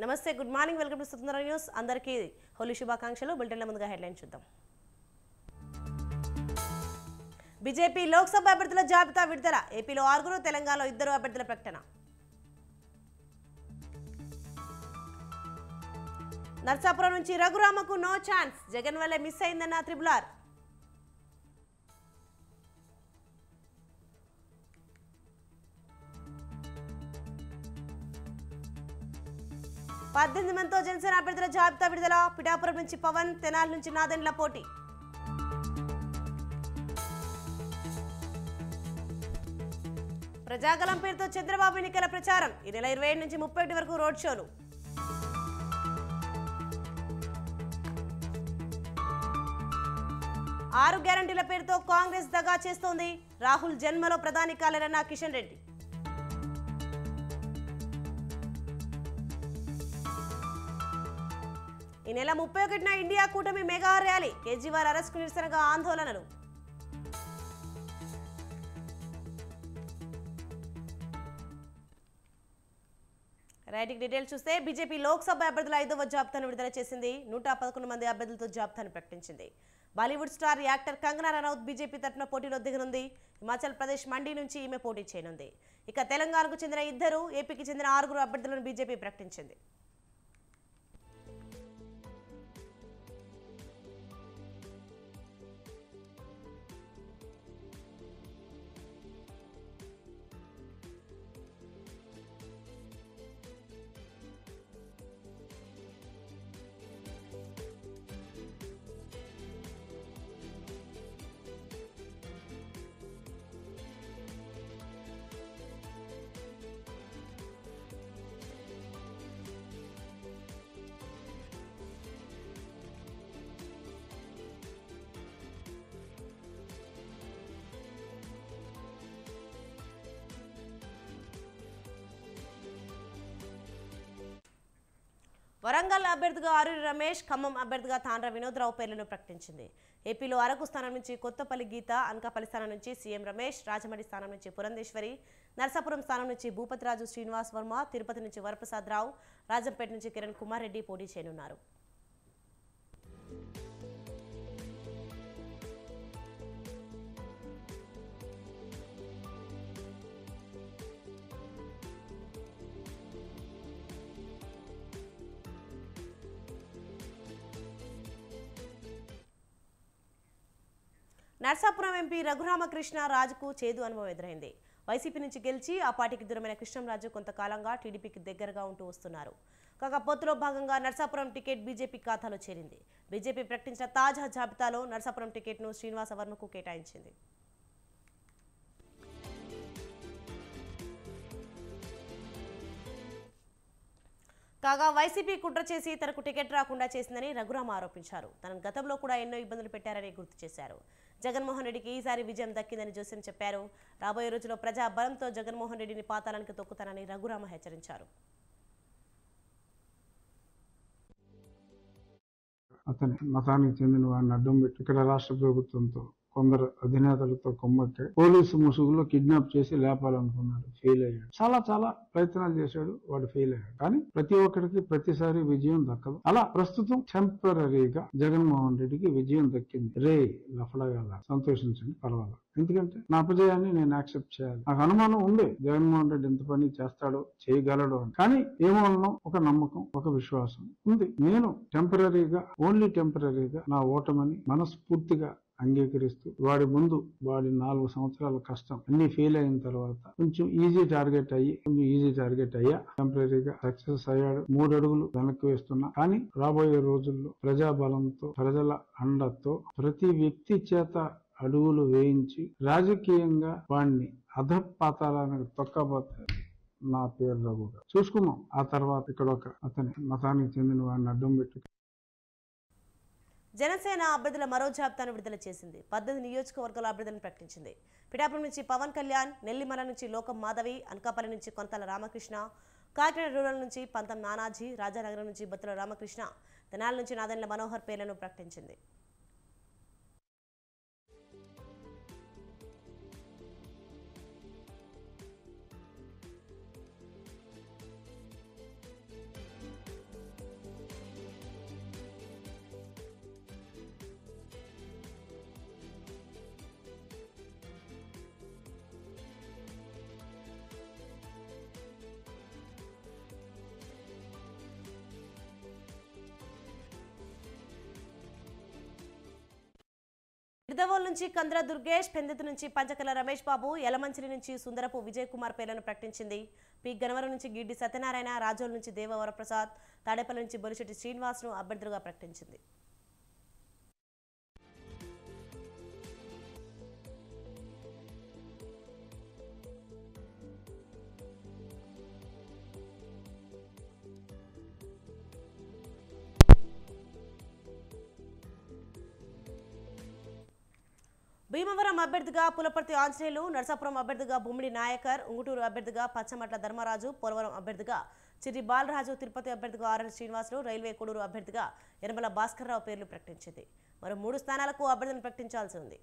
నమస్తే, good morning, welcome to స్వతంత్ర news. అందరికీ హోలీ శుభాకాంక్షలు. బులెటిన్ల ముందుగా హెడ్లైన్ చూద్దాం. బీజేపీ లోక్సభ అభ్యర్థుల జాబితా విడుదల. ఏపీలో 6, తెలంగాణలో 2 అభ్యర్థుల ప్రకటన. నర్సాపురం నుంచి రఘురామకు నో ఛాన్స్, జగన్ వల్లే మిస్ అయిందన్న త్రిబుల్-ఆర్. పద్దెనిమిది మందితో జనసేన అభ్యర్థుల జాబితా విడుదల. పిఠాపురం నుంచి పవన్, తెనాలి నుంచి నాదెండ్ల పోటీ. ప్రజాగలం పేరుతో చంద్రబాబు ఎన్నికల ప్రచారం. ఈ నెల 27 నుంచి 31 వరకు రోడ్ షోలు. ఆరు గ్యారంటీల పేరుతో కాంగ్రెస్ దగా చేస్తోంది. రాహుల్ జన్మలో ప్రధాని కాలేరన్న కిషన్ రెడ్డి. ఈ నెల 31న ఇండియా కూటమి మెగా ర్యాలీ. కేజ్రీవాల్ అరెస్టుకు నిరసనగా ఆందోళనలు. రైటింగ్ డీటెయిల్స్ చూస్తే బీజేపీ లోక్సభ అభ్యర్థుల 5వ జాబితాను విడుదల చేసింది. 111 మంది అభ్యర్థులతో జాబితాను ప్రకటించింది. Bollywood star actor Kangana Ranaut BJP తరఫున పోటీలో దిగనుంది. హిమాచల్ ప్రదేశ్ మండి నుంచి ఈమె పోటీ చేయనుంది. ఇక తెలంగాణకు చెందిన 2, ఏపీకి చెందిన 6 అభ్యర్థులను బీజేపీ ప్రకటించింది. వరంగల్ అభ్యర్థిగా ఆరూరి రమేష్, ఖమ్మం అభ్యర్థిగా తాండ్ర వినోద్రావు పేర్లను ప్రకటించింది. ఏపీలో అరకు స్థానం నుంచి కొత్తపల్లి గీత, అనకాపల్లి స్థానం నుంచి సీఎం రమేష్, రాజమండ్రి స్థానం నుంచి పురంధేశ్వరి, నర్సాపురం స్థానం నుంచి భూపతిరాజు శ్రీనివాస్ వర్మ, తిరుపతి నుంచి వరప్రసాద్ రావు, రాజంపేట నుంచి కిరణ్ కుమార్ రెడ్డి పోటీ చేయనున్నారు. నర్సాపురం ఎంపీ రఘురామకృష్ణ రాజుకు చేదు అనుభవం ఎదురైంది. వైసీపీ నుంచి గెలిచి ఆ పార్టీకి దూరమైన కృష్ణంరాజు కొంతకాలంగా టీడీపీకి దగ్గరగా ఉంటూ వస్తున్నారు. కాగా పొత్తులో భాగంగా నర్సాపురం టికెట్ బీజేపీ ఖాతాలో చేరింది. బీజేపీ ప్రకటించిన తాజా జాబితాలో నర్సాపురం టికెట్ను శ్రీనివాస వర్మకు కేటాయించింది. కాగా వైసీపీ కుట్ర చేసి తనకు టికెట్ రాకుండా చేసిందని రఘురామ ఆరోపించారు. తనను గతంలో కూడా ఎన్నో ఇబ్బందులు పెట్టారని గుర్తు చేశారు. జగన్మోహన్ రెడ్డికి ఈసారి విజయం దక్కిందని జోస్యం చెప్పారు. రాబోయే రోజుల్లో ప్రజా బలంతో జగన్మోహన్ రెడ్డిని పాతాళానికి తొక్కుతానని రఘురామ హెచ్చరించారు. అతని మతానికి చెందిన వాడిని అడ్డం పెట్టి ఇక్కడ రాష్ట్ర ప్రభుత్వంతో కొందరు అధినేతలతో కొమ్మక్కి పోలీసు ముసుగులో కిడ్నాప్ చేసి లేపాలనుకున్నాడు. ఫెయిల్ అయ్యాడు. చాలా ప్రయత్నాలు చేశాడు. వాడు ఫెయిల్ అయ్యాడు. కానీ ప్రతి ఒక్కరికి ప్రతిసారి విజయం దక్కదు. అలా ప్రస్తుతం టెంపరీగా జగన్మోహన్ రెడ్డికి విజయం దక్కింది. రే లఫడగా సంతోషించండి, పర్వాలేదు. ఎందుకంటే నా అపజయాన్ని నేను యాక్సెప్ట్ చేయాలి. నాకు అనుమానం ఉంది జగన్మోహన్ రెడ్డి ఎంత పని చేస్తాడో, చేయగలడు అని. కానీ ఏమో ఒక నమ్మకం, ఒక విశ్వాసం ఉంది. నేను ఓన్లీ టెంపరీగా నా ఓటమని మనస్ఫూర్తిగా అంగీకరిస్తూ వాడి ముందు వాడి 4 సంవత్సరాల కష్టం అన్ని ఫెయిల్ అయిన తర్వాత కొంచెం ఈజీ టార్గెట్ అయ్యా టెంపరీగా సక్సెస్ అయ్యాడు. 3 అడుగులు వెనక్కి వేస్తున్నా. కానీ రాబోయే రోజుల్లో ప్రజాబలంతో, ప్రజల అండతో ప్రతి వ్యక్తి చేత అడుగులు వేయించి రాజకీయంగా వాడిని అధపాతాళానికి తొక్కబోతే నా పేరు రఘుగా చూసుకున్నాం. ఆ తర్వాత ఇక్కడ అతని మతానికి చెందిన వాడిని అడ్డం పెట్టి జనసేన అభ్యర్థుల మరో జాబితాను విడుదల చేసింది. 18 నియోజకవర్గాల అభ్యర్థులను ప్రకటించింది. పిఠాపురం నుంచి పవన్ కళ్యాణ్, నెల్లిమల నుంచి లోకం మాధవి, అనకాపల్లి నుంచి కొంతల రామకృష్ణ, కాకినాడ రూరల్ నుంచి పంతం నానాజీ, రాజానగరం నుంచి బత్తుల రామకృష్ణ, తెనాలి నుంచి నాదెండ్ల మనోహర్ పేర్లను ప్రకటించింది. నిడదవోలు నుంచి కంద్ర దుర్గేష్, పెందెతు నుంచి పంచకల రమేష్ బాబు, యలమంచిలి నుంచి సుందరపు విజయ్ కుమార్ పేర్లను ప్రకటించింది. పి గన్నవరం నుంచి గిడ్డి సత్యనారాయణ, రాజోల్ నుంచి దేవవరప్రసాద్, తాడేపల్లి నుంచి బొలిశెట్టి శ్రీనివాస్ను అభ్యర్థులుగా ప్రకటించింది. భీమవరం అభ్యర్థిగా పులపర్తి ఆంజనేయులు, నరసాపురం అభ్యర్థిగా బొమ్మిడి నాయకర్, ఉంగుటూరు అభ్యర్థిగా పచ్చమట్ల ధర్మరాజు, పోలవరం అభ్యర్థిగా చిర్రి బాలరాజు, తిరుపతి అభ్యర్థిగా ఆర్ఎన్ శ్రీనివాసులు, రైల్వే కొడూరు అభ్యర్థిగా యనమల భాస్కర్రావు పేర్లు ప్రకటించింది. మరో 3 స్థానాలకు అభ్యర్థులను ప్రకటించాల్సి ఉంది.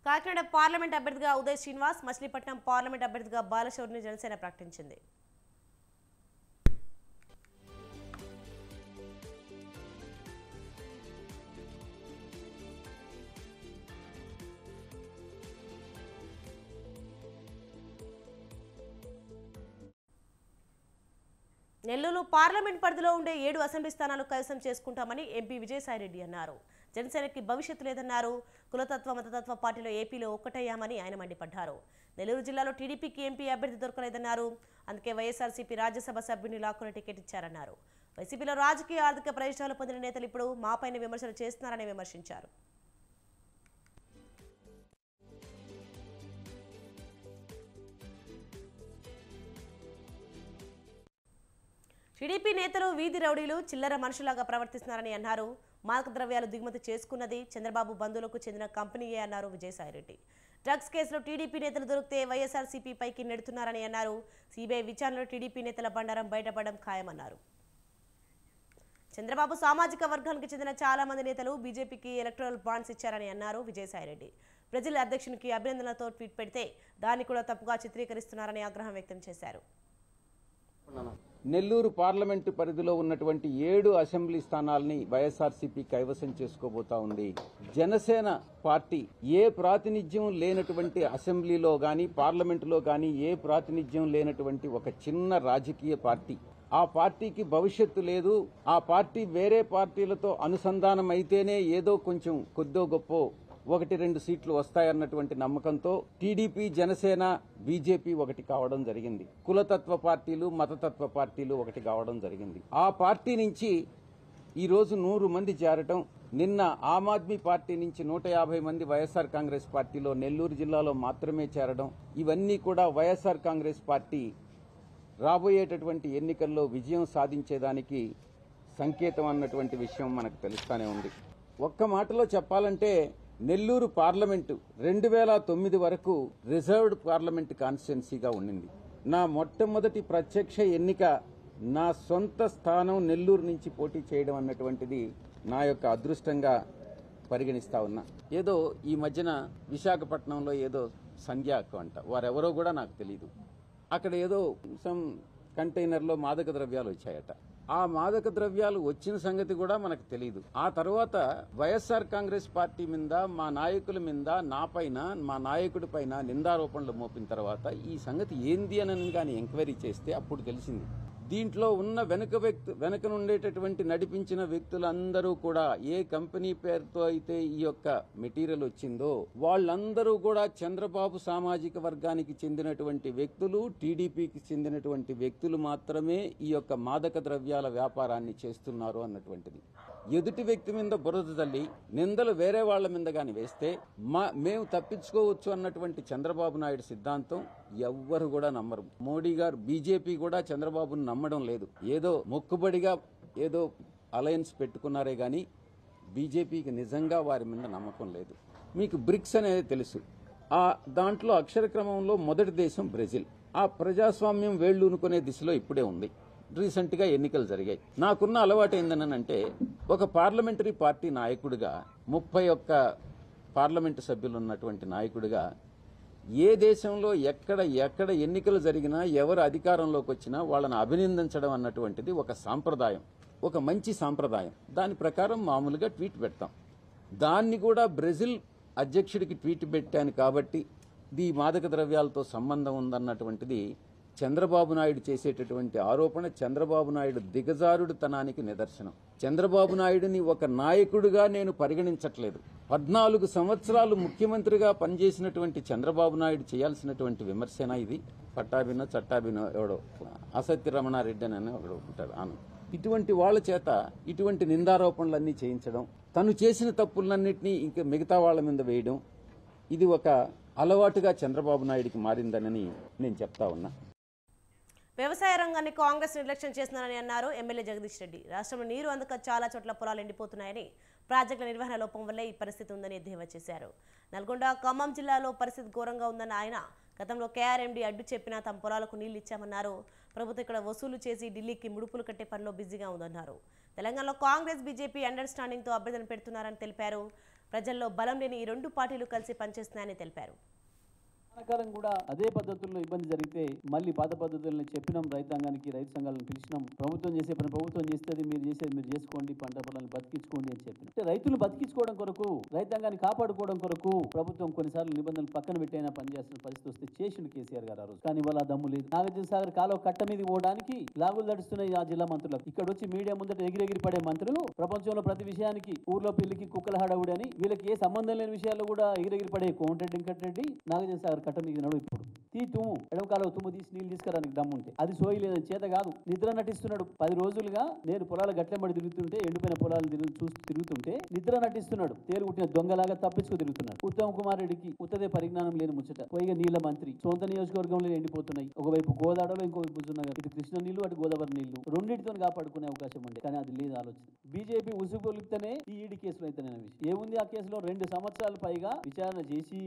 కాకినాడ పార్లమెంట్ అభ్యర్థిగా ఉదయ్ శ్రీనివాస్, మచిలీపట్నం పార్లమెంట్ అభ్యర్థిగా బాలశౌరిని జనసేన ప్రకటించింది. నెల్లూరు పార్లమెంట్ పరిధిలో ఉండే 7 అసెంబ్లీ స్థానాలు కైవసం చేసుకుంటామని ఎంపీ విజయసాయిరెడ్డి అన్నారు. జనసేనకి భవిష్యత్తు లేదన్నారు. కులతత్వ మతతత్వ పార్టీలో ఏపీలో ఒక్కటయ్యామని ఆయన మండిపడ్డారు. నెల్లూరు జిల్లాలో టీడీపీకి ఎంపీ అభ్యర్థి దొరకలేదన్నారు. అందుకే వైఎస్ఆర్సీపీ రాజ్యసభ సభ్యుని లాక్కుని టికెట్ ఇచ్చారన్నారు. వైసీపీలో రాజకీయ ఆర్థిక ప్రయోజనాలు పొందిన నేతలు ఇప్పుడు మాపైన విమర్శలు చేస్తున్నారని విమర్శించారు. టీడీపీ నేతలు వీధి రౌడీలు, చిల్లర మనుషులాగా ప్రవర్తిస్తున్నారని అన్నారు. మాదక ద్రవ్యాలు దిగుమతి చేసుకున్నది చంద్రబాబు బంధువులకు చెందిన కంపెనీయే అన్నారు విజయసాయిరెడ్డి. డ్రగ్స్ కేసులో టీడీపీ నేతలు దొరికితే వైఎస్ఆర్సీపీ పైకి నెడుతున్నారని అన్నారు. సిబిఐ విచారణలో టీడీపీ నేతల బండారం బయటపడడం ఖాయమన్నారు. చంద్రబాబు సామాజిక వర్గానికి చెందిన చాలా మంది నేతలు బీజేపీకి ఎలక్టరల్ బాండ్స్ ఇచ్చారని అన్నారు విజయసాయిరెడ్డి. ప్రజల అధ్యక్షునికి అభినందనలతో ట్వీట్ పెడితే దాన్ని కూడా తప్పుగా చిత్రీకరిస్తున్నారని ఆగ్రహం వ్యక్తం చేశారు. నెల్లూరు పార్లమెంటు పరిధిలో ఉన్నటువంటి 7 అసెంబ్లీ స్థానాల్ని వైఎస్ఆర్సీపీ కైవసం చేసుకోబోతా ఉంది. జనసేన పార్టీ ఏ ప్రాతినిధ్యం లేనటువంటి అసెంబ్లీలో గాని పార్లమెంటులో గాని ఏ ప్రాతినిధ్యం లేనటువంటి ఒక చిన్న రాజకీయ పార్టీ. ఆ పార్టీకి భవిష్యత్తు లేదు. ఆ పార్టీ వేరే పార్టీలతో అనుసంధానం అయితేనే ఏదో కొంచెం కొద్దో గొప్పో 1-2 సీట్లు వస్తాయన్నటువంటి నమ్మకంతో టీడీపీ, జనసేన, బీజేపీ ఒకటి కావడం జరిగింది. కులతత్వ పార్టీలు, మతతత్వ పార్టీలు ఒకటి కావడం జరిగింది. ఆ పార్టీ నుంచి ఈరోజు 100 మంది చేరటం, నిన్న ఆమ్ ఆద్మీ పార్టీ నుంచి 150 మంది వైఎస్ఆర్ కాంగ్రెస్ పార్టీలో నెల్లూరు జిల్లాలో మాత్రమే చేరడం, ఇవన్నీ కూడా వైఎస్ఆర్ కాంగ్రెస్ పార్టీ రాబోయేటటువంటి ఎన్నికల్లో విజయం సాధించేదానికి సంకేతం అన్నటువంటి విషయం మనకు తెలుస్తానే ఉంది. ఒక్క మాటలో చెప్పాలంటే నెల్లూరు పార్లమెంటు 2009 వరకు రిజర్వ్డ్ పార్లమెంటు కాన్స్టిట్యున్సీగా ఉండింది. నా మొట్టమొదటి ప్రత్యక్ష ఎన్నిక నా సొంత స్థానం నెల్లూరు నుంచి పోటీ చేయడం అన్నటువంటిది నా యొక్క అదృష్టంగా పరిగణిస్తా ఉన్నా. ఏదో ఈ మధ్యన విశాఖపట్నంలో ఏదో సంధ్యాకు అంట, వారెవరో కూడా నాకు తెలియదు. అక్కడ ఏదో కంటైనర్లో మాదక ద్రవ్యాలు వచ్చాయట. ఆ మాదక ద్రవ్యాలు వచ్చిన సంగతి కూడా మనకు తెలియదు. ఆ తర్వాత వైఎస్ఆర్ కాంగ్రెస్ పార్టీ మీద, మా నాయకుల మీద, నాపైన, మా నాయకుడి పైన నిందారోపణలు మోపిన తర్వాత ఈ సంగతి ఏంది అని కానీ ఎంక్వైరీ చేస్తే అప్పుడు తెలిసింది. దీంట్లో ఉన్న వెనక నుండేటటువంటి నడిపించిన వ్యక్తులందరూ కూడా ఏ కంపెనీ పేరుతో అయితే ఈ యొక్క మెటీరియల్ వచ్చిందో వాళ్ళందరూ కూడా చంద్రబాబు సామాజిక వర్గానికి చెందినటువంటి వ్యక్తులు, టీడీపీకి చెందినటువంటి వ్యక్తులు మాత్రమే ఈ యొక్క మాదక ద్రవ్యాల వ్యాపారాన్ని చేస్తున్నారు అన్నటువంటిది. ఎదుటి వ్యక్తి మీద బురద తల్లి నిందలు వేరే వాళ్ల మీద గాని వేస్తే మేము తప్పించుకోవచ్చు అన్నటువంటి చంద్రబాబు నాయుడు సిద్ధాంతం ఎవ్వరు కూడా నమ్మరు. మోడీ గారు, బీజేపీ కూడా చంద్రబాబును నమ్మడం లేదు. ఏదో మొక్కుబడిగా ఏదో అలయన్స్ పెట్టుకున్నారే గాని బీజేపీకి నిజంగా వారి మీద నమ్మకం లేదు. మీకు బ్రిక్స్ అనేది తెలుసు. ఆ దాంట్లో అక్షర క్రమంలో మొదటి దేశం బ్రెజిల్. ఆ ప్రజాస్వామ్యం వేళ్లూనుకునే దిశలో ఇప్పుడే ఉంది. రీసెంట్ గా ఎన్నికలు జరిగాయి. నాకున్న అలవాటు ఏందనంటే ఒక పార్లమెంటరీ పార్టీ నాయకుడిగా, 31 పార్లమెంటు సభ్యులు ఉన్నటువంటి నాయకుడిగా ఏ దేశంలో ఎక్కడ ఎన్నికలు జరిగినా ఎవరు అధికారంలోకి వచ్చినా వాళ్ళని అభినందించడం అన్నటువంటిది ఒక సాంప్రదాయం. ఒక మంచి సాంప్రదాయం. దాని ప్రకారం మామూలుగా ట్వీట్ పెడతాం. దాన్ని కూడా బ్రెజిల్ అధ్యక్షుడికి ట్వీట్ పెట్టాను కాబట్టి ఇది మాదక ద్రవ్యాలతో సంబంధం ఉందన్నటువంటిది చంద్రబాబు నాయుడు చేసేటటువంటి ఆరోపణ చంద్రబాబు నాయుడు దిగజారుడుతనానికి నిదర్శనం. చంద్రబాబు నాయుడిని ఒక నాయకుడిగా నేను పరిగణించట్లేదు. 14 సంవత్సరాలు ముఖ్యమంత్రిగా పనిచేసినటువంటి చంద్రబాబు నాయుడు చేయాల్సినటువంటి విమర్శన ఇది. పట్టాభినో చట్టాభినో ఎవడో అసత్య రమణారెడ్డి అని ఒకడు ఉంటాడు ఆనంద్. ఇటువంటి వాళ్ళ చేత ఇటువంటి నిందారోపణలన్నీ చేయించడం, తను చేసిన తప్పులన్నింటినీ ఇంకా మిగతా వాళ్ళ మీద వేయడం, ఇది ఒక అలవాటుగా చంద్రబాబు నాయుడికి మారిందనని నేను చెప్తా ఉన్నా. వ్యవసాయ రంగాన్ని కాంగ్రెస్ నిర్లక్ష్యం చేస్తున్నారని అన్నారు ఎమ్మెల్యే జగదీష్ రెడ్డి. రాష్ట్రంలో నీరు అందక చాలా చోట్ల పొలాలు ఎండిపోతున్నాయని, ప్రాజెక్టుల నిర్వహణ లోపం వల్లే ఈ పరిస్థితి ఉందని ఎద్దేవా చేశారు. నల్గొండ, ఖమ్మం జిల్లాలో పరిస్థితి ఘోరంగా ఉందన్న ఆయన గతంలో కేఆర్ఎండి అడ్డు చెప్పినా తమ పొలాలకు నీళ్లు ఇచ్చామన్నారు. ప్రభుత్వం ఇక్కడ వసూలు చేసి ఢిల్లీకి ముడుపులు కట్టే పనిలో బిజీగా ఉందన్నారు. తెలంగాణలో కాంగ్రెస్, బీజేపీ అండర్స్టాండింగ్తో అభ్యర్థన పెడుతున్నారని తెలిపారు. ప్రజల్లో బలం లేని ఈ రెండు పార్టీలు కలిసి పనిచేస్తున్నాయని తెలిపారు. కాలం కూడా అదే పద్ధతుల్లో ఇబ్బంది జరిగితే మళ్ళీ పాత పద్ధతులను చెప్పినాం. రైతాంగానికి, రైతు సంఘాలను పిలిచినాం. ప్రభుత్వం చేసే పని ప్రభుత్వం చేస్తుంది, మీరు చేసేది మీరు చేసుకోండి, పంట పొలాలను బతికించుకోండి అని చెప్పిన. అంటే రైతులు బతికించుకోవడం కొరకు, రైతాంగాన్ని కాపాడుకోవడం కొరకు ప్రభుత్వం కొన్నిసార్లు నిబంధనలు పక్కన పెట్టైనా పనిచేస్తున్న పరిస్థితి వస్తే చేసిండు కేసీఆర్ గారు ఆ రోజు. కానీ ఇవాళ దమ్ము లేదు. నాగార్జున సాగర్ కాలువ కట్ట మీద పోవడానికి లాగులు తడుస్తున్నాయి ఆ జిల్లా మంత్రులకు. ఇక్కడ వచ్చి మీడియా ముందట ఎగిరెగిరి పడే మంత్రులు ప్రపంచంలో ప్రతి విషయానికి ఊర్లో పెళ్లికి కుక్కల హడావుడి అని వీళ్ళకి ఏ సంబంధం లేని విషయాల్లో కూడా ఎగిరెగిరి పడే కోమటిరెడ్డి వెంకటరెడ్డి నాగార్జున సాగర్ కట్ట మీద నడు ఇప్పుడు తుమ్ము ఎడవ కాలువ తుమ్ము తీసి నీళ్ళు తీసుకురానికి దమ్ముంటే అది సోయి లేదని చేత కాదు. నిద్ర నటిస్తున్నాడు. 10 రోజులుగా నేను పొలాల గట్లెంబడి తిరుగుతుంటే, ఎండిపోయిన పొలాలు చూసి తిరుగుతుంటే నిద్ర నటిస్తున్నాడు. తేలుగుట్టిన దొంగలాగా తప్పించుకు తిరుగుతున్నాడు. ఉత్తమ్ కుమార్ రెడ్డికి ఉత్తదే పరిజ్ఞానం లేని ముచ్చట. పైగా నీళ్ల మంత్రి, సొంత నియోజకవర్గంలో ఎండిపోతున్నాయి. ఒకవైపు గోదావరిలో, ఇంకోవైపు హుజూర్నగర్. ఇటు కృష్ణ నీళ్లు, అటు గోదావరి నీళ్లు, రెండింటితో కాపాడుకునే అవకాశం ఉండే. కానీ అది లేదు ఆలోచన. బీజేపీ ఉసుగొలిస్తేనే ఈ ఈడీ కేసులో అయితే విషయం ఏముంది. ఆ కేసులో 2 సంవత్సరాల పైగా విచారణ చేసి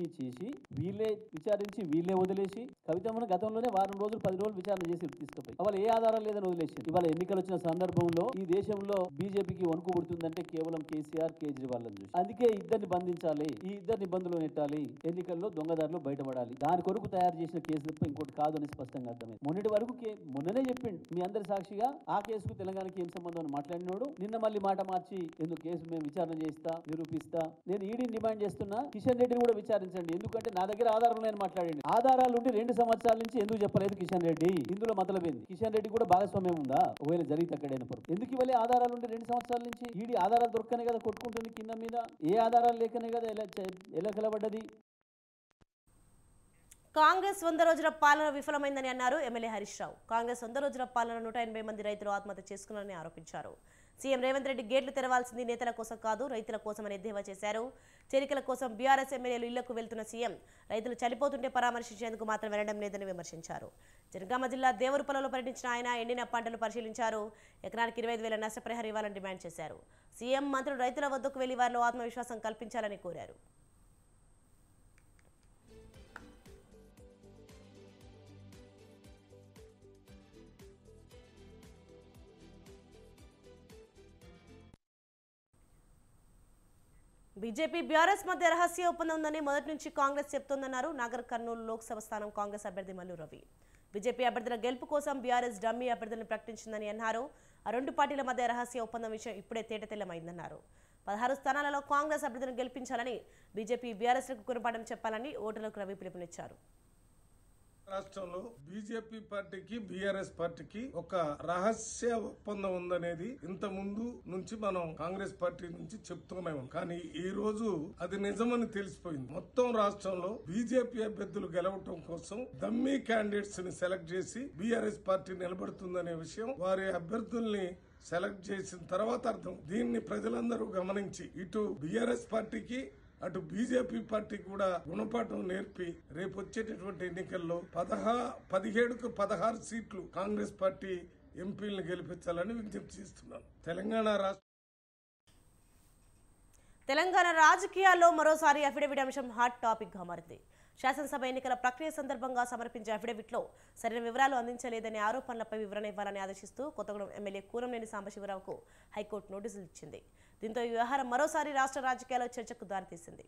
వీళ్ళే విచారించి వీళ్ళే వదిలేసి, కవితమ్మను గతంలోనే వారం రోజులు 10 రోజులు విచారణ చేసి తీసుకుపోయి ఇవాళ ఏ ఆధారం లేదని వదిలేసి, ఇవాళ ఎన్నికలు వచ్చిన సందర్భంలో ఈ దేశంలో బీజేపీకి వణుకు పుడుతుందంటే కేవలం కేసీఆర్, కేజ్రీవాల్ చూసి. అందుకే ఇద్దరిని బంధించాలి, ఈ ఇద్దరిని ఇబ్బందులు నెట్టాలి, ఎన్నికల్లో దొంగదారులు బయటపడాలి. దాని కొరకు తయారు చేసిన కేసు తప్ప ఇంకోటి కాదు అని స్పష్టంగా అర్థమైంది. మొన్నటి వరకు మొన్ననే చెప్పిండు మీ అందరి సాక్షిగా ఆ కేసుకు తెలంగాణకి ఏం సంబంధం అని మాట్లాడినోడు నిన్న మళ్ళీ మాట మార్చి ఎందుకు కేసు మేము విచారణ చేస్తా, నిరూపిస్తా. నేను ఈడీని డిమాండ్ చేస్తున్నా, కిషన్ రెడ్డిని కూడా విచారించండి. ఎందుకంటే నా దగ్గర ఆధారం లేని మాట్లాడండి. ఆధారాలు ఉండి 2 సంవత్సరాల నుంచి ఎందుకు చెప్పలేదు కిషన్ రెడ్డి? ఇందులో మతలబేంది? కిషన్ రెడ్డి కూడా భాగస్వామ్యం ఉందా? ఒకవేళ జరిగితే అక్కడైన పొరపాటు ఎందుకు ఇవ్వలే? ఆధారాలు ఉండి 2 సంవత్సరాల నుంచి ఈడీ ఆధారాలు దొరకనే కదా కొట్టుకుంటుంది కింద మీద. ఏ ఆధారాలు లేకనే కదా ఎలా కలబడ్డది. కాంగ్రెస్ 100 రోజుల పాలన విఫలమైందని అన్నారు ఎమ్మెల్యే హరీష్ రావు. కాంగ్రెస్ 100 రోజుల పాలన 180 మంది రైతులు ఆత్మహత్య చేసుకున్నారని ఆరోపించారు. సీఎం రేవంత్ రెడ్డి గేట్లు తెరవాల్సింది నేతల కోసం కాదు, రైతుల కోసమని ఎద్దేవా చేశారు. చేరికల కోసం బీఆర్ఎస్ ఎమ్మెల్యేలు ఇళ్లకు వెళ్తున్న సీఎం రైతులు చనిపోతుంటే పరామర్శించేందుకు మాత్రం వెళ్లడం లేదని విమర్శించారు. జనగామ జిల్లా దేవరుపల్లిలో పర్యటించిన ఆయన ఎండిన పంటలు పరిశీలించారు. ఎకరానికి 25,000 నష్టపరిహారం ఇవ్వాలని డిమాండ్ చేశారు. సీఎం, మంత్రులు రైతుల వద్దకు వెళ్లి వారిలో ఆత్మవిశ్వాసం కల్పించాలని కోరారు. బీజేపీ బీఆర్ఎస్ మధ్య రహస్య ఒప్పందం ఉందని మొదటి నుంచి కాంగ్రెస్ చెప్తోందన్నారు నాగర్ కర్నూలు లోక్సభ స్థానం కాంగ్రెస్ అభ్యర్థి మల్లు రవి. బీజేపీ అభ్యర్థుల గెలుపు కోసం బీఆర్ఎస్ డమ్మీ అభ్యర్థులను ప్రకటించిందని అన్నారు. ఆ 2 పార్టీల మధ్య రహస్య ఒప్పందం విషయం ఇప్పుడే తేటతెల్లమైందన్నారు. 16 స్థానాలలో కాంగ్రెస్ అభ్యర్థులను గెలిపించాలని, బీజేపీ బీఆర్ఎస్లకు గుణపాఠం చెప్పాలని ఓటర్లకు రవి పిలుపునిచ్చారు. రాష్ట్రంలో బీజేపీ పార్టీకి బీఆర్ఎస్ పార్టీకి ఒక రహస్య ఒప్పందం ఉందనేది ఇంత ముందు నుంచి మనం కాంగ్రెస్ పార్టీ నుంచి చెప్తూనే ఉన్నాం. కానీ ఈ రోజు అది నిజమని తెలిసిపోయింది. మొత్తం రాష్ట్రంలో బీజేపీ అభ్యర్థులు గెలవటం కోసం డమ్మీ క్యాండిడేట్స్ ని సెలెక్ట్ చేసి బీఆర్ఎస్ పార్టీ నిలబడుతుందనే విషయం వారి అభ్యర్థుల్ని సెలెక్ట్ చేసిన తర్వాత అర్థం. దీన్ని ప్రజలందరూ గమనించి ఇటు బీఆర్ఎస్ పార్టీకి అటు బీజేపీ పార్టీకి కూడా గుణపాఠం నేర్పి రేపు వచ్చేటటువంటి ఎన్నికల్లో 17కు 16 సీట్లు కాంగ్రెస్ పార్టీ ఎంపీలను గెలిపించాలని విజ్ఞప్తి చేస్తున్నాను. తెలంగాణ రాజకీయాల్లో మరోసారి అఫిడవిట్ అంశం హాట్ టాపిక్ గా మారింది. శాసనసభ ఎన్నికల ప్రక్రియ సందర్భంగా సమర్పించే అఫిడవిట్లో సరైన వివరాలు అందించలేదనే ఆరోపణలపై వివరణ ఇవ్వాలని ఆదేశిస్తూ కొత్తగూడెం ఎమ్మెల్యే కూనంనేని సాంబశివరావుకు హైకోర్టు నోటీసులు ఇచ్చింది. దీంతో ఈ వ్యవహారం మరోసారి రాష్ట్ర రాజకీయాల్లో చర్చకు దారితీసింది.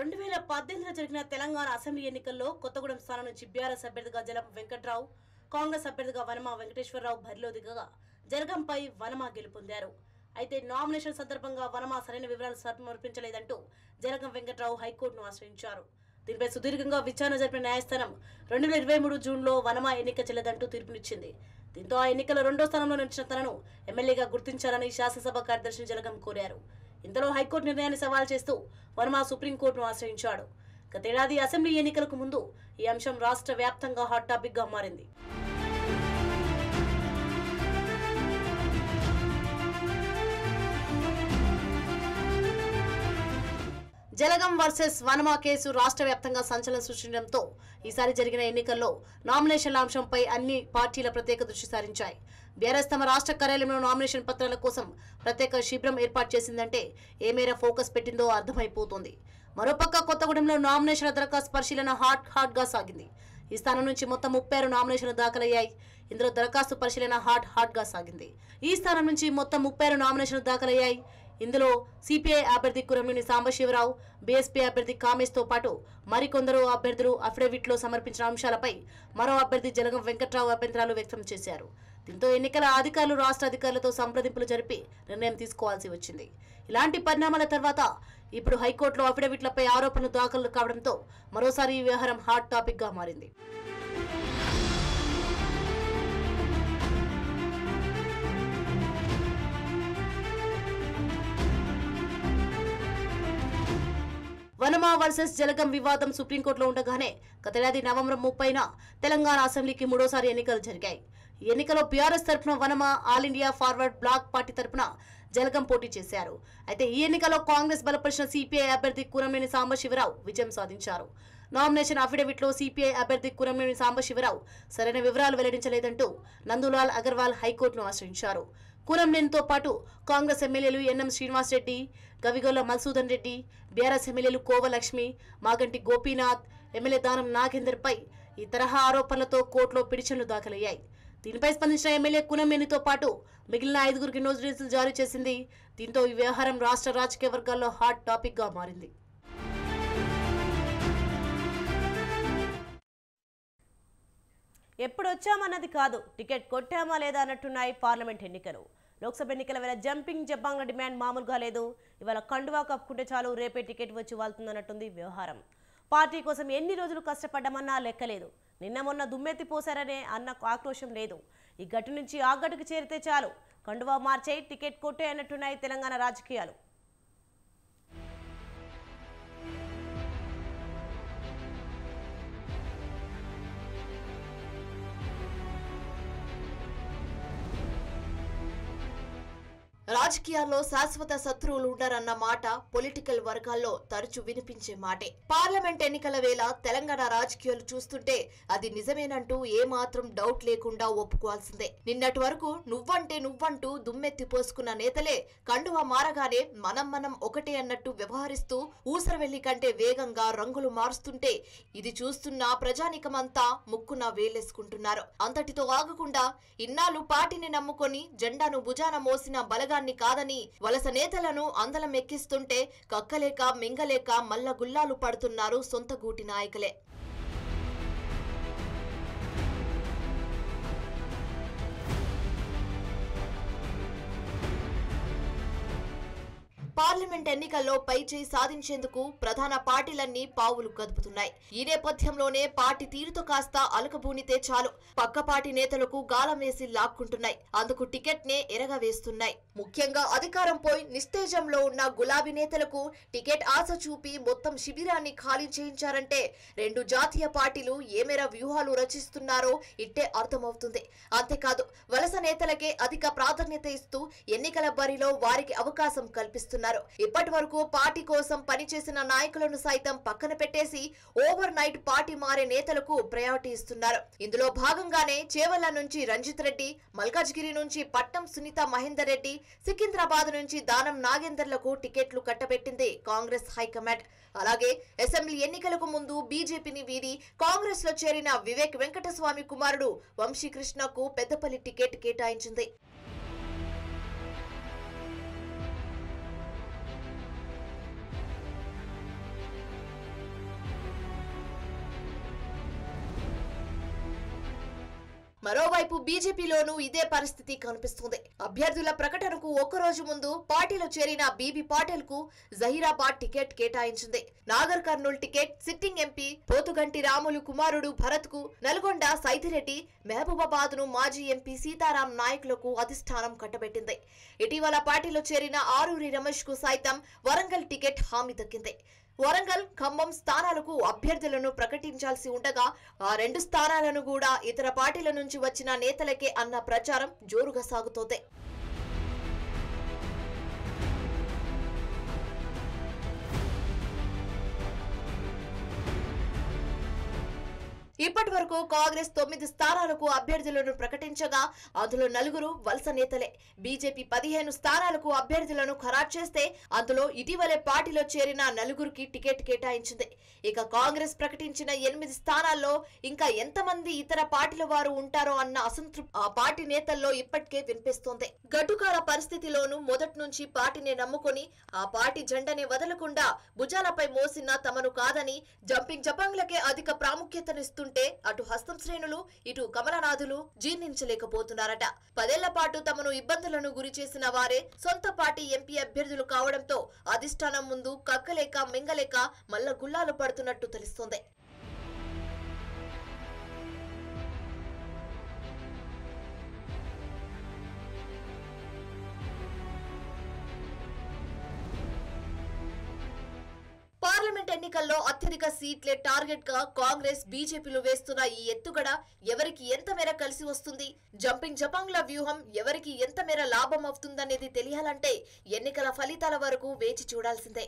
2018లో జరిగిన తెలంగాణ అసెంబ్లీ ఎన్నికల్లో కొత్తగూడెం స్థానం నుంచి బీఆర్ఎస్ అభ్యర్థిగా జలం వెంకట్రావు, కాంగ్రెస్ అభ్యర్థిగా వనమా వెంకటేశ్వరరావు బరిలో దిగగా జలగంపై వనమా గెలుపొందారు. అయితే నామినేషన్ సందర్భంగా వనమా సరైన వివరాలు సమర్పించలేదంటూ జలగం వెంకట్రావు హైకోర్టును ఆశ్రయించారు. దీనిపై సుదీర్ఘంగా విచారణ జరిపిన న్యాయస్థానం 2023 జూన్లో వనమా ఎన్నిక చెల్లదంటూ తీర్పునిచ్చింది. దీంతో ఆ ఎన్నికల రెండో స్థానంలో నిలిచిన తనను ఎమ్మెల్యేగా గుర్తించాలని శాసనసభ కార్యదర్శి జలగం కోరారు. ఇంతలో హైకోర్టు నిర్ణయాన్ని సవాల్ చేస్తూ వనమా సుప్రీంకోర్టును ఆశ్రయించాడు. గతేడాది అసెంబ్లీ ఎన్నికలకు ముందు ఈ అంశం రాష్ట్ర వ్యాప్తంగా హాట్ టాపిక్ గా మారింది. జలగం వర్సెస్ వనమా కేసు రాష్ట్ర వ్యాప్తంగా సంచలనం సృష్టించడంతో ఈసారి జరిగిన ఎన్నికల్లో నామినేషన్ల అంశంపై అన్ని పార్టీల ప్రత్యేక దృష్టి సారించాయి. బీఆర్ఎస్ తమ రాష్ట్ర కార్యాలయంలో నామినేషన్ పత్రాల కోసం ప్రత్యేక శిబిరం ఏర్పాటు చేసిందంటే ఏ మేర ఫోకస్ పెట్టిందో అర్థమైపోతోంది. మరోపక్క కొత్తగూడెంలో నామినేషన్ల దరఖాస్తు పరిశీలన హాట్ గా సాగింది. ఈ స్థానం నుంచి మొత్తం 36 నామినేషన్లు దాఖలయ్యాయి. ఇందులో దరఖాస్తు పరిశీలన హాట్ గా సాగింది. ఈ స్థానం నుంచి మొత్తం 36 నామినేషన్లు దాఖలయ్యాయి. ఇందులో సిపిఐ అభ్యర్థి కురంనేని సాంబశివరావు, బీఎస్పీ అభ్యర్థి కామేష్ తో పాటు మరికొందరు అభ్యర్థులు అఫిడవిట్లో సమర్పించిన అంశాలపై మరో అభ్యర్థి జలగం వెంకట్రావు అభ్యంతరాలు వ్యక్తం చేశారు. దీంతో ఎన్నికల అధికారులు రాష్ట్ర అధికారులతో సంప్రదింపులు జరిపి నిర్ణయం తీసుకోవాల్సి వచ్చింది. ఇలాంటి పరిణామాల తర్వాత ఇప్పుడు హైకోర్టులో అఫిడవిట్లపై ఆరోపణలు దాఖలు కావడంతో మరోసారి ఈ వ్యవహారం హాట్ టాపిక్ గా మారింది. వనమా వర్సెస్ జలగం వివాదం సుప్రీంకోర్టులో ఉండగానే గతేడాది నవంబర్ 30న తెలంగాణ అసెంబ్లీకి మూడోసారి ఎన్నికలు జరిగాయి. ఈ ఎన్నికలో బీఆర్ఎస్ తరఫున వనమా, ఆల్ ఇండియా ఫార్వర్డ్ బ్లాక్ పార్టీ తరఫున జలగం పోటీ చేశారు. అయితే ఈ ఎన్నికలో కాంగ్రెస్ బలపరిచిన సిపిఐ అభ్యర్థి కురంనేని సాంబశివరావు విజయం సాధించారు. నామినేషన్ అఫిడవిట్లో సిపిఐ అభ్యర్థి కురంనేని సాంబశివరావు సరైన వివరాలు వెల్లడించలేదంటూ నందులాల్ అగర్వాల్ హైకోర్టును ఆశ్రయించారు. కురంనేనితో పాటు కాంగ్రెస్ ఎమ్మెల్యేలు ఎన్ఎం శ్రీనివాస్ రెడ్డి, గవిగొల్ల మల్సూదన్ రెడ్డి, బీఆర్ఎస్ ఎమ్మెల్యేలు కోవలక్ష్మి, మాగంటి గోపీనాథ్, ఎమ్మెల్యే దానం నాగేందర్ పై ఈ తరహా ఆరోపణలతో కోర్టులో పిటిషన్లు దాఖలయ్యాయి. దీనిపై స్పందించిన ఎమ్మెల్యే కురంనేనితో పాటు మిగిలిన 5గురికి నోటీసులు జారీ చేసింది. దీంతో ఈ వ్యవహారం రాష్ట్ర రాజకీయ వర్గాల్లో హాట్ టాపిక్ గా మారింది. ఎప్పుడొచ్చామన్నది కాదు, టికెట్ కొట్టామా లేదా అన్నట్టున్నాయి పార్లమెంట్ ఎన్నికలు. లోక్సభ ఎన్నికల వేళ జంపింగ్ జబ్బాంగ్ల డిమాండ్ మామూలుగా లేదు. ఇవాళ కండువా కప్పుకుంటే చాలు రేపే టికెట్ వచ్చి వాళ్తుందన్నట్టుంది వ్యవహారం. పార్టీ కోసం ఎన్ని రోజులు కష్టపడ్డామన్నా లెక్కలేదు. నిన్న మొన్న దుమ్మెత్తి పోసారనే అన్న ఆక్రోశం లేదు. ఈ గట్టు నుంచి ఆ గట్టుకు చేరితే చాలు కండువా మార్చే టికెట్ కొట్టే అన్నట్టున్నాయి తెలంగాణ రాజకీయాలు. రాజకీయాల్లో శాశ్వత శత్రువులు ఉండరన్న మాట పొలిటికల్ వర్గాల్లో తరచు వినిపించే మాటే. పార్లమెంట్ ఎన్నికల వేళ తెలంగాణ రాజకీయాలు చూస్తుంటే అది నిజమేనంటూ ఏమాత్రం డౌట్ లేకుండా ఒప్పుకోవాల్సిందే. నిన్నటి వరకు నువ్వంటూ దుమ్మెత్తి పోసుకున్న నేతలే కండువా మారగానే మనం ఒకటే అన్నట్టు వ్యవహరిస్తూ ఊసరవెల్లి కంటే వేగంగా రంగులు మారుస్తుంటే ఇది చూస్తున్న ప్రజానికమంతా ముక్కున వేలేసుకుంటున్నారు. అంతటితో ఆగకుండా ఇన్నాళ్లు పార్టీని నమ్ముకొని జెండాను భుజాన మోసిన బలగా కాదని వలస నేతలను అందలం ఎక్కిస్తుంటే కక్కలేక మింగలేక మల్ల గుల్లాలు పడుతున్నారు సొంత గూటి నాయకులే. పార్లమెంట్ ఎన్నికల్లో పైచేయి సాధించేందుకు ప్రధాన పార్టీలన్నీ పావులు కదుపుతున్నాయి. ఈ నేపథ్యంలోనే పార్టీ తీరుతో కాస్త అలకబూనితే చాలు పక్క పార్టీ నేతలకు గాలం వేసి లాక్కుంటున్నాయి. అందుకు టికెట్ నే ఎరగవేస్తున్నాయి. ముఖ్యంగా అధికారం పోయి నిస్తేజంలో ఉన్న గులాబీ నేతలకు టికెట్ ఆశ చూపి మొత్తం శిబిరాన్ని ఖాళీ చేయించారంటే రెండు జాతీయ పార్టీలు ఏ మేర వ్యూహాలు రచిస్తున్నారో ఇట్టే అర్థమవుతుంది. అంతేకాదు వలస నేతలకే అధిక ప్రాధాన్యత ఇస్తూ ఎన్నికల బరిలో వారికి అవకాశం కల్పిస్తున్నారు. ఇప్పటి వరకు పార్టీ కోసం పనిచేసిన నాయకులను సైతం పక్కన పెట్టేసి ఓవర్ నైట్ పార్టీ మారే నేతలకు ప్రయారిటీ ఇస్తున్నారు. ఇందులో భాగంగానే చేవెళ్ల నుంచి రంజిత్ రెడ్డి, మల్కాజ్గిరి నుంచి పట్నం సునీత మహేందర్ రెడ్డి, సికింద్రాబాద్ నుంచి దానం నాగేందర్లకు టికెట్లు కట్టబెట్టింది కాంగ్రెస్ హైకమాండ్. అలాగే అసెంబ్లీ ఎన్నికలకు ముందు బీజేపీని వీడి కాంగ్రెస్ లో చేరిన వివేక్ వెంకటస్వామి కుమారుడు వంశీకృష్ణకు పెద్దపల్లి టికెట్ కేటాయించింది. మరోవైపు బీజేపీలోనూ ఇదే పరిస్థితి కనిపిస్తుంది. అభ్యర్థుల ప్రకటనకు ఒక్కరోజు ముందు పార్టీలో చేరిన బీబీ పాటిల్ కు జహీరాబాద్ టికెట్ కేటాయించింది. Nagar Kurnool ticket sitting MP Pothuganti Ramulu కుమారుడు భరత్ కు, నల్గొండ సైదిరెడ్డి, మహబూబాబాద్ ను మాజీ ఎంపీ సీతారాం నాయకులకు అధిష్టానం కట్టబెట్టింది. ఇటీవల పార్టీలో చేరిన ఆరూరి రమేష్ కు సైతం వరంగల్ టికెట్ హామీ దక్కింది. వరంగల్, ఖమ్మం స్థానాలకు అభ్యర్థులను ప్రకటించాల్సి ఉండగా ఆ 2 స్థానాలను కూడా ఇతర పార్టీల నుంచి వచ్చిన నేతలకే అన్న ప్రచారం జోరుగా సాగుతోంది. ఇప్పటి వరకు కాంగ్రెస్ 9 స్థానాలకు అభ్యర్థులను ప్రకటించగా అందులో 4 వలస నేతలే. బీజేపీ 15 స్థానాలకు అభ్యర్థులను ఖరారు చేస్తే అందులో ఇటీవలే పార్టీలో చేరిన 4కి టికెట్ కేటాయించింది. ఇక కాంగ్రెస్ ప్రకటించిన 8 స్థానాల్లో ఇంకా ఎంతమంది ఇతర పార్టీల వారు ఉంటారో అన్న అసంతృప్తి ఆ పార్టీ నేతల్లో ఇప్పటికే వినిపిస్తోంది. గడ్డుకాల పరిస్థితిలోనూ మొదటి నుంచి పార్టీని నమ్ముకొని ఆ పార్టీ జెండాని వదలకుండా భుజాలపై మోసిన తమను కాదని జంపింగ్ జపాంగ్లకే అధిక ప్రాముఖ్యతనిస్తుంటే అటు హస్తం శ్రేణులు ఇటు కమలనాథులు జీర్ణించలేకపోతున్నారట. 10 ఏళ్ల పాటు తమను ఇబ్బందులను గురి చేసిన వారే సొంత పార్టీ ఎంపీ అభ్యర్థులు కావడంతో అధిష్టానం ముందు కక్కలేక మింగలేక మల్ల గుల్లాలు పడుతున్నట్టు తెలుస్తోంది. పార్లమెంట్ ఎన్నికల్లో అత్యధిక సీట్లే టార్గెట్ గా కాంగ్రెస్, బీజేపీలు వేస్తున్న ఈ ఎత్తుగడ ఎవరికి ఎంత మేర కలిసి వస్తుంది, జంపింగ్ జపాంగ్ల వ్యూహం ఎవరికి ఎంత మేర లాభం అవుతుందనేది తెలియాలంటే ఎన్నికల ఫలితాల వరకు వేచి చూడాల్సిందే.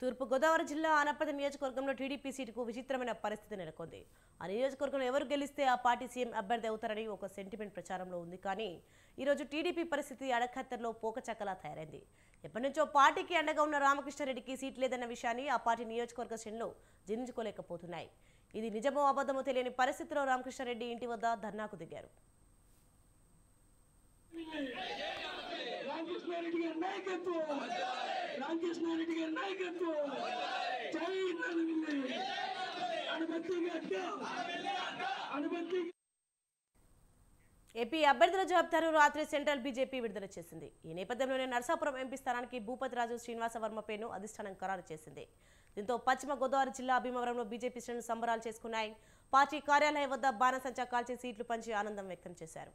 తూర్పుగోదావరి జిల్లా ఆనపర్తి నియోజకవర్గంలో టీడీపీ సీటుకు విచిత్రమైన పరిస్థితి నెలకొంది. ఆ నియోజకవర్గంలో ఎవరు గెలిస్తే ఆ పార్టీ సీఎం అభ్యర్థి అవుతారని ఒక సెంటిమెంట్ ప్రచారంలో ఉంది. కానీ ఈరోజు టీడీపీ పరిస్థితి అడఖత్తర్లో పోకచక్కలా తయారైంది. ఎప్పటి నుంచో పార్టీకి అండగా ఉన్న రామకృష్ణారెడ్డికి సీట్ లేదన్న విషయాన్ని ఆ పార్టీ నియోజకవర్గ శ్రేణులు జీర్ణించుకోలేకపోతున్నాయి. ఇది నిజమో అబద్ధమో తెలియని పరిస్థితిలో రామకృష్ణారెడ్డి ఇంటి వద్ద ధర్నాకు దిగారు. ఏపీ అభ్యర్థుల జాబితాను రాత్రి సెంట్రల్ బీజేపీ విడుదల చేసింది. ఈ నేపథ్యంలోనే నర్సాపురం ఎంపీ స్థానానికి భూపతిరాజు శ్రీనివాసవర్మ పేరును అధిష్టానం ఖరారు చేసింది. దీంతో పశ్చిమ గోదావరి జిల్లా భీమవరంలో బీజేపీ శ్రేణులు సంబరాలు చేసుకున్నాయి. పార్టీ కార్యాలయం వద్ద బాణసంచా కాల్చి సీట్లు పంచి ఆనందం వ్యక్తం చేశారు.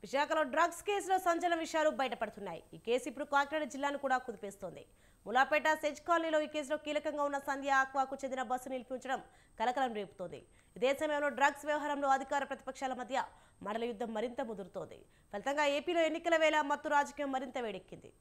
విశాఖలో డ్రగ్స్ కేసులో సంచలన విషయాలు బయటపడుతున్నాయి. ఈ కేసు ఇప్పుడు కాకినాడ జిల్లాను కూడా కుదిపేస్తోంది. ములాపేట సెజ్ కాలనీలో ఈ కేసులో కీలకంగా ఉన్న సంధ్య ఆక్వాకు చెందిన బస్సు నిలిపి ఉంచడం కలకలం రేపుతోంది. ఇదే సమయంలో డ్రగ్స్ వ్యవహారంలో అధికార ప్రతిపక్షాల మధ్య మడల యుద్ధం మరింత ముదురుతోంది. ఫలితంగా ఏపీలో ఎన్నికల వేళ మత్తు రాజకీయం మరింత వేడెక్కింది.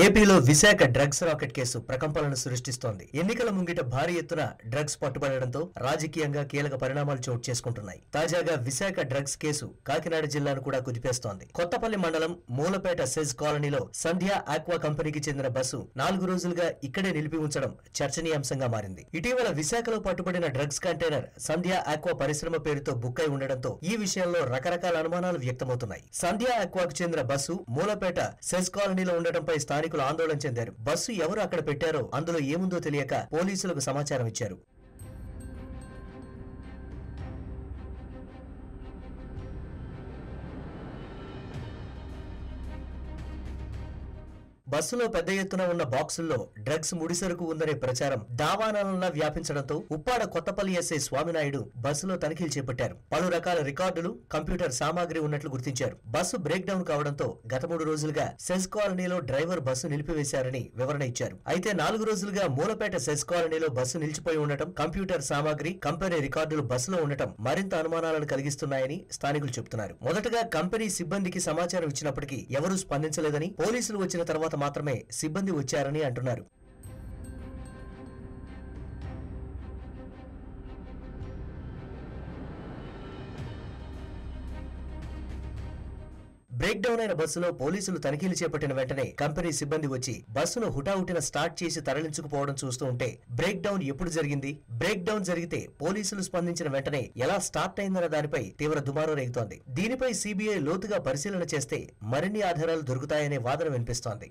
ఏపీలో విశాఖ డ్రగ్స్ రాకెట్ కేసు ప్రకంపనలు సృష్టిస్తోంది. ఎన్నికల ముంగిట భారీ ఎత్తున డ్రగ్స్ పట్టుబడడంతో రాజకీయంగా కీలక పరిణామాలు చోటు చేసుకుంటున్నాయి. తాజాగా విశాఖ డ్రగ్స్ కేసు కాకినాడ జిల్లాను కూడా కుదిపేస్తోంది. కొత్తపల్లి మండలం మూలపేట సెజ్ కాలనీలో సంధ్య ఆక్వా కంపెనీకి చెందిన బస్సు 4 రోజులుగా ఇక్కడే నిలిపి ఉంచడం చర్చనీయాంశంగా మారింది. ఇటీవల విశాఖలో పట్టుబడిన డ్రగ్స్ కంటైనర్ సంధ్య ఆక్వా పరిశ్రమ పేరుతో బుక్ అయి ఉండడంతో ఈ విషయంలో రకరకాల అనుమానాలు వ్యక్తమవుతున్నాయి. సంధ్య ఆక్వాకు చెందిన బస్సు మూలపేట సెజ్ కాలనీలో ఉండటంపై స్థానికులు ఆందోళన చెందారు. బస్సు ఎవరు అక్కడ పెట్టారో అందులో ఏముందో తెలియక పోలీసులకు సమాచారం ఇచ్చారు. బస్సులో పెద్ద ఎత్తున ఉన్న బాక్సుల్లో డ్రగ్స్ ముడిసరుకు ఉందనే ప్రచారం దావానాలంలా వ్యాపించడంతో ఉప్పాడ కొత్తపల్లి ఎస్ఐ స్వామినాయుడు బస్సులో తనిఖీలు చేపట్టారు. పలు రకాల రికార్డులు, కంప్యూటర్ సామాగ్రి ఉన్నట్లు గుర్తించారు. బస్సు బ్రేక్ డౌన్ కావడంతో గత 3 రోజులుగా సెజ్ కాలనీలో డ్రైవర్ బస్సు నిలిపివేశారని వివరణ ఇచ్చారు. అయితే 4 రోజులుగా మూలపేట సెజ్ కాలనీలో బస్సు నిలిచిపోయి ఉండటం, కంప్యూటర్ సామాగ్రి, కంపెనీ రికార్డులు బస్సులో ఉండటం మరింత అనుమానాలను కలిగిస్తున్నాయని స్థానికులు చెబుతున్నారు. మొదటగా కంపెనీ సిబ్బందికి సమాచారం ఇచ్చినప్పటికీ ఎవరూ స్పందించలేదని, పోలీసులు వచ్చిన తర్వాత మాత్రమే సిబ్బంది వచ్చారని అంటున్నారు. బ్రేక్ డౌన్ అయిన బస్సులో పోలీసులు తనిఖీలు చేపట్టిన వెంటనే కంపెనీ సిబ్బంది వచ్చి బస్సును హుటాహుటిన స్టార్ట్ చేసి తరలించుకుపోవడం చూస్తూ ఉంటే బ్రేక్ డౌన్ ఎప్పుడు జరిగింది, బ్రేక్ డౌన్ జరిగితే పోలీసులు స్పందించిన వెంటనే ఎలా స్టార్ట్ అయిందన్న దానిపై తీవ్ర దుమారం రేగుతోంది. దీనిపై సిబిఐ లోతుగా పరిశీలన చేస్తే మరిన్ని ఆధారాలు దొరుకుతాయనే వాదన వినిపిస్తోంది.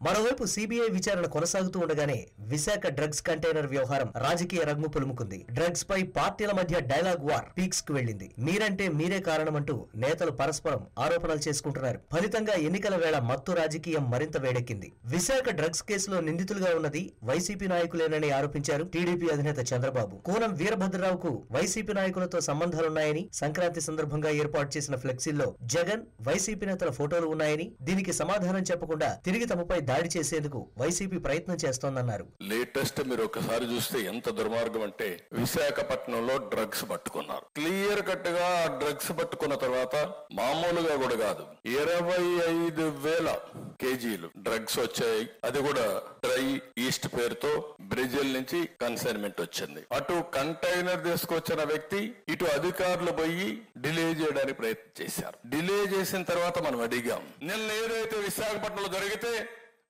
మరోవైపు సిబిఐ విచారణ కొనసాగుతూ ఉండగానే విశాఖ డ్రగ్స్ కంటైనర్ వ్యవహారం రాజకీయ రంగు పులుముకుంది. డ్రగ్స్ పై పార్టీల మధ్య డైలాగ్ వార్ పీక్స్ కు వెళ్లింది. మీరంటే మీరే కారణమంటూ నేతలు పరస్పరం ఆరోపణలు చేసుకుంటున్నారు. ఫలితంగా ఎన్నికల వేళ మత్తు రాజకీయం మరింత వేడెక్కింది. విశాఖ డ్రగ్స్ కేసులో నిందితులుగా ఉన్నది వైసీపీ నాయకులేనని ఆరోపించారు టీడీపీ అధినేత చంద్రబాబు. కూనం వీరభద్రరావుకు వైసీపీ నాయకులతో సంబంధాలున్నాయని, సంక్రాంతి సందర్భంగా ఏర్పాటు చేసిన ఫ్లెక్సీల్లో జగన్, వైసీపీ నేతల ఫోటోలు ఉన్నాయని, దీనికి సమాధానం చెప్పకుండా తిరిగి తమపై దాడి చేసేందుకు వైసీపీ ప్రయత్నం చేస్తోందన్నారు. లేటెస్ట్ మీరు ఒకసారి చూస్తే ఎంత దుర్మార్గం అంటే విశాఖపట్నంలో డ్రగ్స్ పట్టుకున్నారు. క్లియర్ కట్ గా డ్రగ్స్ పట్టుకున్న తర్వాత మామూలుగా కూడా కాదు, 25,000 కేజీలు డ్రగ్స్ వచ్చాయి. అది కూడా డ్రై ఈస్ట్ పేరుతో బ్రెజిల్ నుంచి కన్సైన్మెంట్ వచ్చింది. అటు కంటైనర్ తీసుకొచ్చిన వ్యక్తి, ఇటు అధికారులు పోయి డిలే చేయడానికి ప్రయత్నం చేశారు. డిలే చేసిన తర్వాత మనం అడిగాం, నిన్న ఏదైతే విశాఖపట్నంలో జరిగితే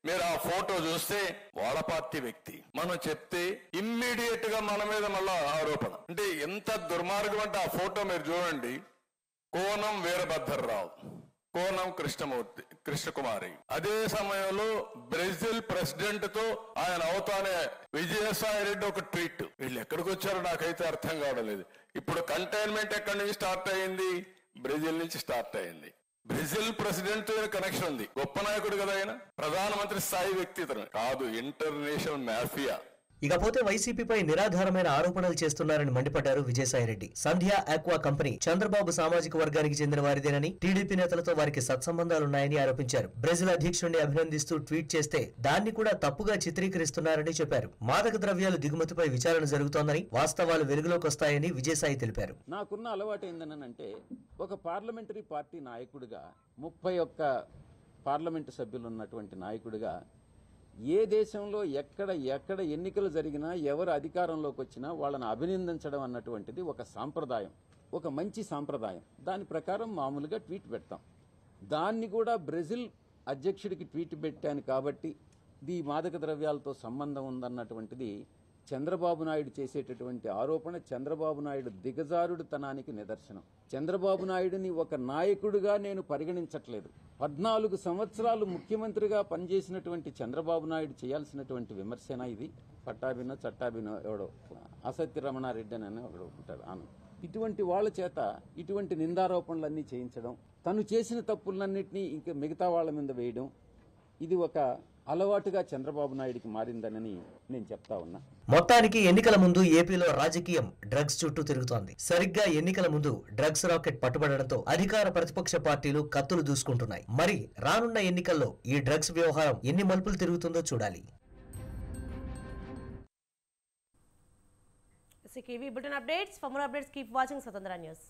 మీరు ఆ ఫోటో చూస్తే వాళ్ళ పార్టీ వ్యక్తి, మనం చెప్తే ఇమ్మీడియట్ గా మన మీద మళ్ళా ఆరోపణ. అంటే ఎంత దుర్మార్గం అంటే ఆ ఫోటో మీరు చూడండి. కోనం వీరభద్రరావు, కోనం కృష్ణకుమారి. అదే సమయంలో బ్రెజిల్ ప్రెసిడెంట్ తో ఆయన అవుతానే విజయసాయి రెడ్డి ఒక ట్వీట్. వీళ్ళు ఎక్కడికి వచ్చారో నాకైతే అర్థం కావడం లేదు. ఇప్పుడు కంటైన్మెంట్ ఎక్కడి నుంచి స్టార్ట్ అయింది? బ్రెజిల్ నుంచి స్టార్ట్ అయింది. బ్రెజిల్ ప్రెసిడెంట్ తో కనెక్షన్ ఉంది. గొప్ప నాయకుడు కదా ఆయన, ప్రధానమంత్రి స్థాయి వ్యక్తి కాదు, ఇంటర్నేషనల్ మాఫియా. ఇకపోతే వైసీపీపై నిరాధారమైన ఆరోపణలు చేస్తున్నారని మండిపడ్డారు విజయసాయిరెడ్డి. సంధ్యా ఆక్వా కంపెనీ చంద్రబాబు సామాజిక వర్గానికి చెందిన వారిదేనని, టీడీపీ నేతలతో వారికి సత్సంబంధాలున్నాయని ఆరోపించారు. బ్రెజిల్ అధ్యక్షుడిని అభినందిస్తూ ట్వీట్ చేస్తే దాన్ని కూడా తప్పుగా చిత్రీకరిస్తున్నారని చెప్పారు. మాదక ద్రవ్యాలు దిగుమతిపై విచారణ జరుగుతోందని, వాస్తవాలు వెలుగులోకి వస్తాయని విజయసాయి తెలిపారు. నాకున్న అలవాటు ఏందనంటే, ఒక పార్లమెంటరీ పార్టీ నాయకుడిగా, 31 పార్లమెంటు సభ్యులు ఉన్నటువంటి నాయకుడిగా, ఏ దేశంలో ఎక్కడ ఎన్నికలు జరిగినా, ఎవరు అధికారంలోకి వచ్చినా వాళ్ళని అభినందించడం అన్నటువంటిది ఒక సాంప్రదాయం, ఒక మంచి సాంప్రదాయం. దాని ప్రకారం మామూలుగా ట్వీట్ పెడతాం. దాన్ని కూడా బ్రెజిల్ అధ్యక్షుడికి ట్వీట్ పెట్టాను కాబట్టి ఇది మాదక ద్రవ్యాలతో సంబంధం ఉందన్నటువంటిది చంద్రబాబు నాయుడు చేసేటటువంటి ఆరోపణ చంద్రబాబు నాయుడు దిగజారుడుతనానికి నిదర్శనం. చంద్రబాబు నాయుడిని ఒక నాయకుడిగా నేను పరిగణించట్లేదు. 14 సంవత్సరాలు ముఖ్యమంత్రిగా పనిచేసినటువంటి చంద్రబాబు నాయుడు చేయాల్సినటువంటి విమర్శన ఇది. పట్టాభినో చట్టాభినో ఎవడో అసత్య రమణారెడ్డి అని ఒకడు ఉంటాడు ఆనంద్. ఇటువంటి వాళ్ళ చేత ఇటువంటి నిందారోపణలన్నీ చేయించడం, తను చేసిన తప్పులన్నింటినీ ఇంకా మిగతా వాళ్ళ మీద వేయడం, ఇది ఒక అలవాటుగా చంద్రబాబు నాయుడికి మారిందనని నేను చెప్తా ఉన్నా. మొత్తానికి ఎన్నికల ముందు ఏపీలో రాజకీయం డ్రగ్స్ చుట్టూ తిరుగుతోంది. సరిగ్గా ఎన్నికల ముందు డ్రగ్స్ రాకెట్ పట్టుబడడంతో అధికార ప్రతిపక్ష పార్టీలు కత్తులు దూసుకుంటున్నాయి. మరి రానున్న ఎన్నికల్లో ఈ డ్రగ్స్ వ్యవహారం ఎన్ని మలుపులు తిరుగుతుందో చూడాలి. Updates. For more updates, keep watching Swatandhra News.